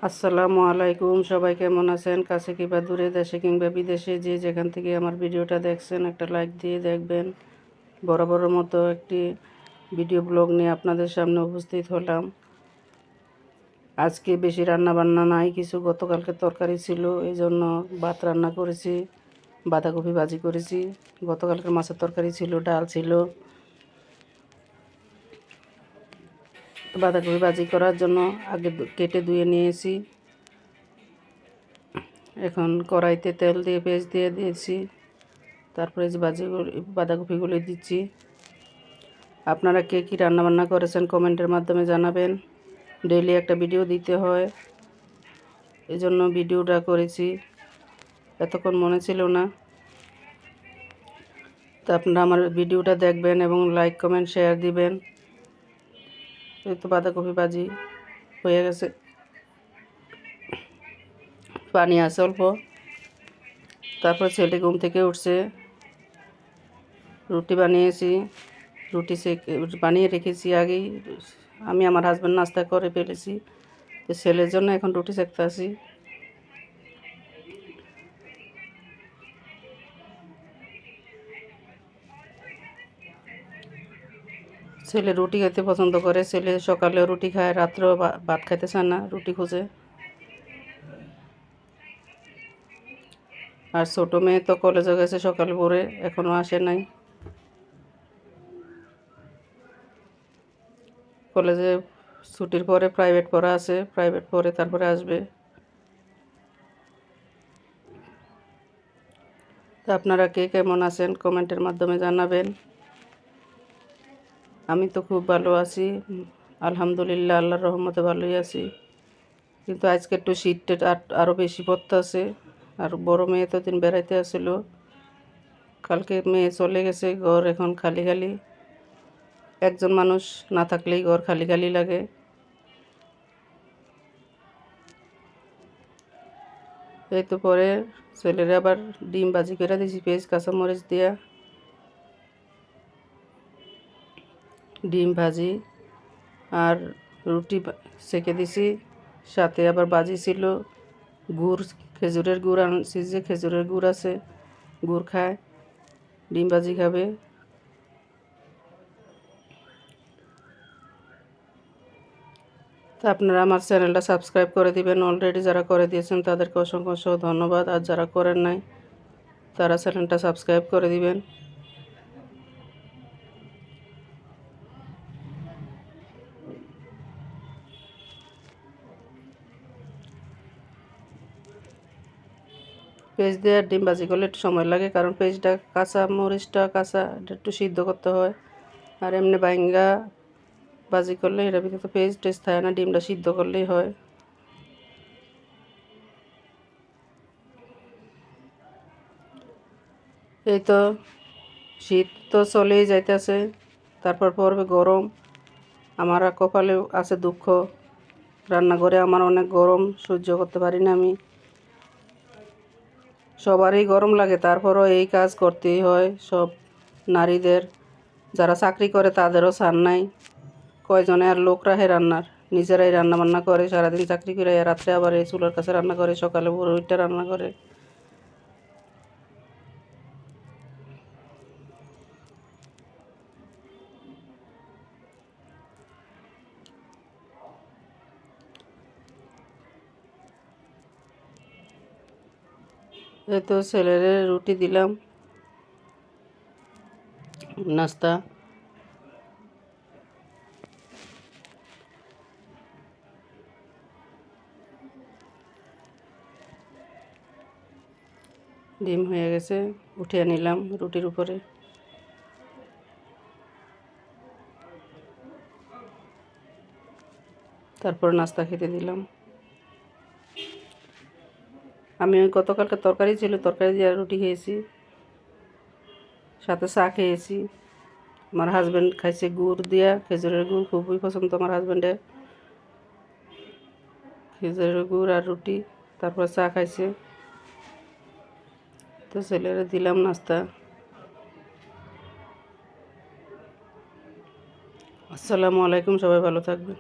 আসসালামু আলাইকুম, সবাই কেমন আছেন? কাছে কিংবা দূরে, দেশে কিংবা বিদেশে, যে যেখান থেকে আমার ভিডিওটা দেখছেন একটা লাইক দিয়ে দেখবেন। বরাবরের মতো একটি ভিডিও ব্লগ নিয়ে আপনাদের সামনে উপস্থিত হলাম। আজকে বেশি রান্না বান্না নাই, কিছু গতকালকে তরকারি ছিল, এই জন্য ভাত রান্না করেছি, বাঁধাকপি ভাজি করেছি। গতকালকের মাছের তরকারি ছিল, ডাল ছিল। বাঁধাকপি ভাজি করার জন্য আগে কেটে ধুয়ে নিয়েছি। এখন কড়াইতে তেল দিয়ে পেঁয়াজ দিয়ে দিয়েছি, তারপরে যে বাঁধাকপিগুলো দিচ্ছি। আপনারা কে কী রান্নাবান্না করেছেন কমেন্টের মাধ্যমে জানাবেন। ডেইলি একটা ভিডিও দিতে হয়, এই জন্য ভিডিওটা করেছি, এতক্ষণ মনে ছিল না। তো আপনারা আমার ভিডিওটা দেখবেন এবং লাইক কমেন্ট শেয়ার দিবেন। এই তো বাঁধাকপি ভাজি হয়ে গেছে, পানি আছে অল্প। তারপর ছেলে ঘুম থেকে উঠছে, রুটি বানিয়েছি, রুটি বানিয়ে রেখেছি আগেই। আমি আমার হাজব্যান্ড নাস্তা করে ফেলেছি, তো ছেলের জন্য এখন রুটি সেঁকতে আসি। ছেলে রুটি খেতে পছন্দ করে, ছেলে সকালেও রুটি খায়, রাত্রেও ভাত খাইতে চায় না, রুটি খোঁজে। আর ছোটো মেয়ে তো কলেজে গেছে সকালে পড়ে, এখনও আসে নাই। কলেজে ছুটির পরে প্রাইভেট পড়া আছে, প্রাইভেট পড়ে তারপরে আসবে। তো আপনারা কে কেমন আছেন কমেন্টের মাধ্যমে জানাবেন। আমি তো খুব ভালো আছি, আলহামদুলিল্লাহ, আল্লাহর রহমতে ভালোই আছি। কিন্তু আজকে একটু শীতটা আরও বেশি পড়তে আছে। আর বড় মেয়ে তো দিন বেড়াইতে আসছিল, কালকে মেয়ে চলে গেছে, ঘর এখন খালি খালি। একজন মানুষ না থাকলেই ঘর খালি খালি লাগে। এই তো পরে ছেলেরা আবার ডিম ভাজি করে দিয়েছি পেঁয়াজ কাঁচামরিচ দিয়া। ডিম ভাজি আর রুটি সেঁকে দিছি, সাথে আবার ভাজি ছিল, গুড়, খেজুরের গুড় আনছি, যে খেজুরের গুড় আছে, গুড় খায়, ডিম ভাজি খাবে। তো আপনারা আমার চ্যানেলটা সাবস্ক্রাইব করে দিবেন। অলরেডি যারা করে দিয়েছেন তাদেরকে অসংখ্য অসংখ্য ধন্যবাদ, আর যারা করেন নাই তারা চ্যানেলটা সাবস্ক্রাইব করে দিবেন। পেঁয়াজ দিয়ে আর ডিম ভাজি করলে একটু সময় লাগে, কারণ পেঁয়াজটা কাঁচা, মরিচটা কাঁচা, এটা একটু সিদ্ধ করতে হয়। আর এমনি বাইঙ্গা ভাজি করলে এটার ভিতরে তো পেঁয়াজ টেস্ট থাকে না, ডিমটা সিদ্ধ করলেই হয়। এই তো শীত তো চলেই যাইতেছে, তারপর পড়বে গরম। আমার কপালে আছে দুঃখ, রান্নাঘরে আমার অনেক গরম, সহ্য করতে পারি না আমি। সবারই গরম লাগে, তারপরও এই কাজ করতেই হয় সব নারীদের। যারা চাকরি করে তাদেরও ছাড় নাই, কয়জনে আর লোক রাখে রান্নার, নিজেরাই রান্না বান্না করে সারাদিন চাকরি করে, রাত্রে আবার এই চুলার কাছে রান্না করে, সকালে ভোর উঠে রান্না করে। এই তো ছেলের রুটি দিলাম নাস্তা। ডিম হয়ে গেছে, উঠিয়ে নিলাম রুটির উপরে। তারপর নাস্তা খেতে দিলাম। আমি ওই গতকালকে তরকারি ছিল, তরকারি দিয়ে রুটি খেয়েছি, সাথে চা খেয়েছি। আমার হাজব্যান্ড খাইছে গুড় দিয়া, খেজুরের গুড় খুবই পছন্দ আমার হাজব্যান্ডের, খেজুরের গুড় আর রুটি, তারপর চা খাইছে। তো ছেলেরা দিলাম নাস্তা। আসসালামু আলাইকুম, সবাই ভালো থাকবেন।